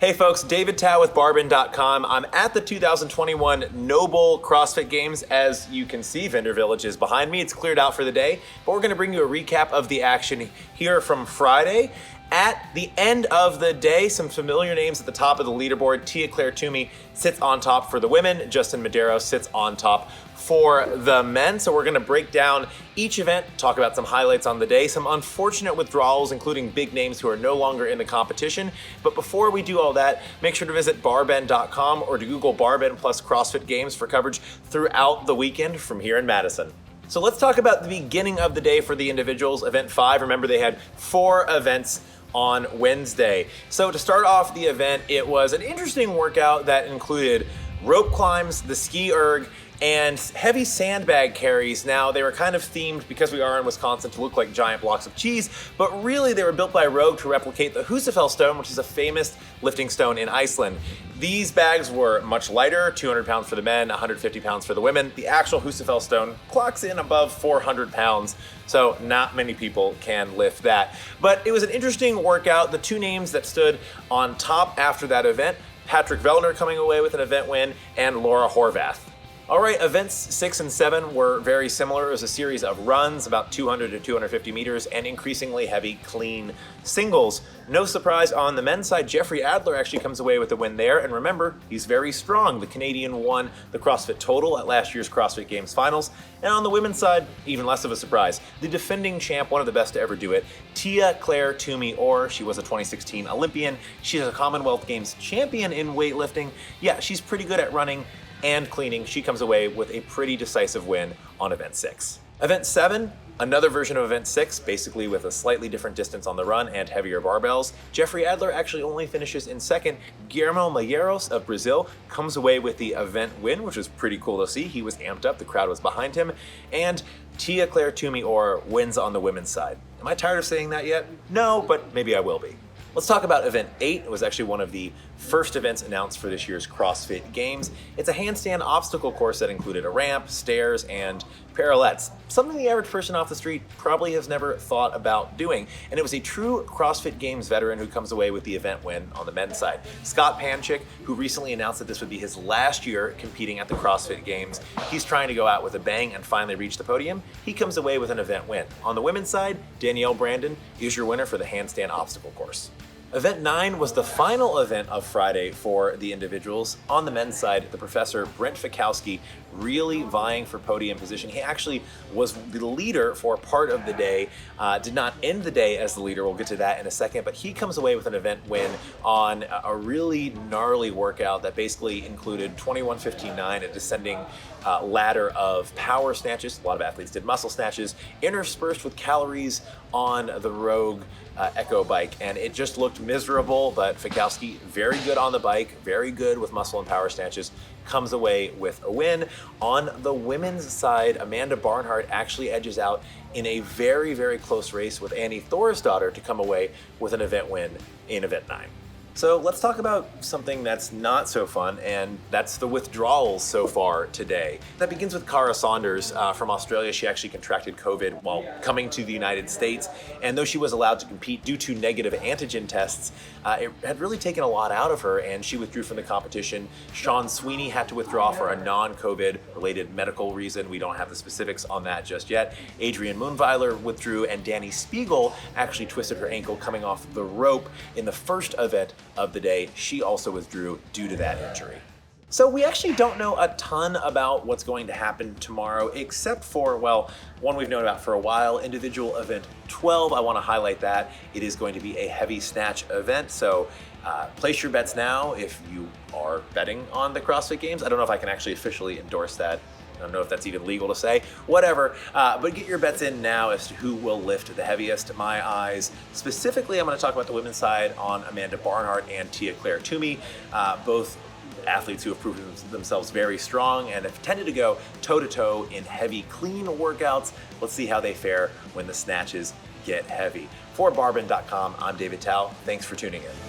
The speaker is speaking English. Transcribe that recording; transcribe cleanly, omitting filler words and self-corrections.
Hey folks, David Tao with Barbin.com. I'm at the 2021 Noble CrossFit Games. As you can see, Vendor Village is behind me. It's cleared out for the day, but we're gonna bring you a recap of the action here from Friday. At the end of the day, some familiar names at the top of the leaderboard. Tia-Clair Toomey sits on top for the women. Justin Medeiros sits on top for the men. So we're gonna break down each event, talk about some highlights on the day, some unfortunate withdrawals, including big names who are no longer in the competition. But before we do all that, make sure to visit Barbin.com or to Google Barbin plus CrossFit Games for coverage throughout the weekend from here in Madison. So let's talk about the beginning of the day for the individuals. Event 5, remember they had 4 events on Wednesday. So to start off the event, it was an interesting workout that included rope climbs, the ski erg, and heavy sandbag carries. Now, they were kind of themed, because we are in Wisconsin, to look like giant blocks of cheese, but really they were built by Rogue to replicate the Husafell stone, which is a famous lifting stone in Iceland. These bags were much lighter, 200 pounds for the men, 150 pounds for the women. The actual Husafell stone clocks in above 400 pounds, so not many people can lift that. But it was an interesting workout. The 2 names that stood on top after that event, Patrick Vellner coming away with an event win, and Laura Horvath. All right, events 6 and 7 were very similar. It was a series of runs, about 200 to 250 meters, and increasingly heavy, clean singles. No surprise on the men's side, Jeffrey Adler actually comes away with a win there. And remember, he's very strong. The Canadian won the CrossFit Total at last year's CrossFit Games finals. And on the women's side, even less of a surprise, the defending champ, one of the best to ever do it, Tia-Clair Toomey-Orr. She was a 2016 Olympian. She's a Commonwealth Games champion in weightlifting. Yeah, she's pretty good at running and cleaning. She comes away with a pretty decisive win on event 6. Event 7, another version of event 6, basically with a slightly different distance on the run and heavier barbells. Jeffrey Adler actually only finishes in second. Guillermo Malheiros of Brazil comes away with the event win, which was pretty cool to see. He was amped up, the crowd was behind him. And Tia-Clair Toomey-Orr wins on the women's side. Am I tired of saying that yet? No, but maybe I will be. Let's talk about event 8. It was actually one of the first events announced for this year's CrossFit Games. It's a handstand obstacle course that included a ramp, stairs, and parallettes. Something the average person off the street probably has never thought about doing. And it was a true CrossFit Games veteran who comes away with the event win on the men's side. Scott Panchik, who recently announced that this would be his last year competing at the CrossFit Games. He's trying to go out with a bang and finally reach the podium. He comes away with an event win. On the women's side, Danielle Brandon is your winner for the handstand obstacle course. Event 9 was the final event of Friday for the individuals. On the men's side, the professor, Brent Fikowski, really vying for podium position. He actually was the leader for part of the day, did not end the day as the leader. We'll get to that in a second, but he comes away with an event win on a really gnarly workout that basically included 21:59, a descending ladder of power snatches. A lot of athletes did muscle snatches, interspersed with calories on the Rogue Echo bike, and it just looked miserable. But Fikowski, very good on the bike, very good with muscle and power snatches, comes away with a win. On the women's side, Amanda Barnhart actually edges out in a very, very close race with Annie Thorisdottir to come away with an event win in event 9. So let's talk about something that's not so fun, and that's the withdrawals so far today. That begins with Cara Saunders from Australia. She actually contracted COVID while coming to the United States, and though she was allowed to compete due to negative antigen tests, it had really taken a lot out of her, and she withdrew from the competition. Sean Sweeney had to withdraw for a non-COVID related medical reason. We don't have the specifics on that just yet. Adrienne Moonweiler withdrew, and Dani Spiegel actually twisted her ankle coming off the rope in the first event of the day. She also withdrew due to that injury. So we actually don't know a ton about what's going to happen tomorrow, except for, well, one we've known about for a while, individual event 12. I want to highlight that. It is going to be a heavy snatch event, so place your bets now if you are betting on the CrossFit Games. I don't know if I can actually officially endorse that. I don't know if that's even legal to say, whatever, but get your bets in now as to who will lift the heaviest. My eyes, specifically, I'm going to talk about the women's side on Amanda Barnhart and Tia-Clair Toomey, both athletes who have proven themselves very strong and have tended to go toe-to-toe in heavy, clean workouts. Let's see how they fare when the snatches get heavy. For Barbin.com, I'm David Tao. Thanks for tuning in.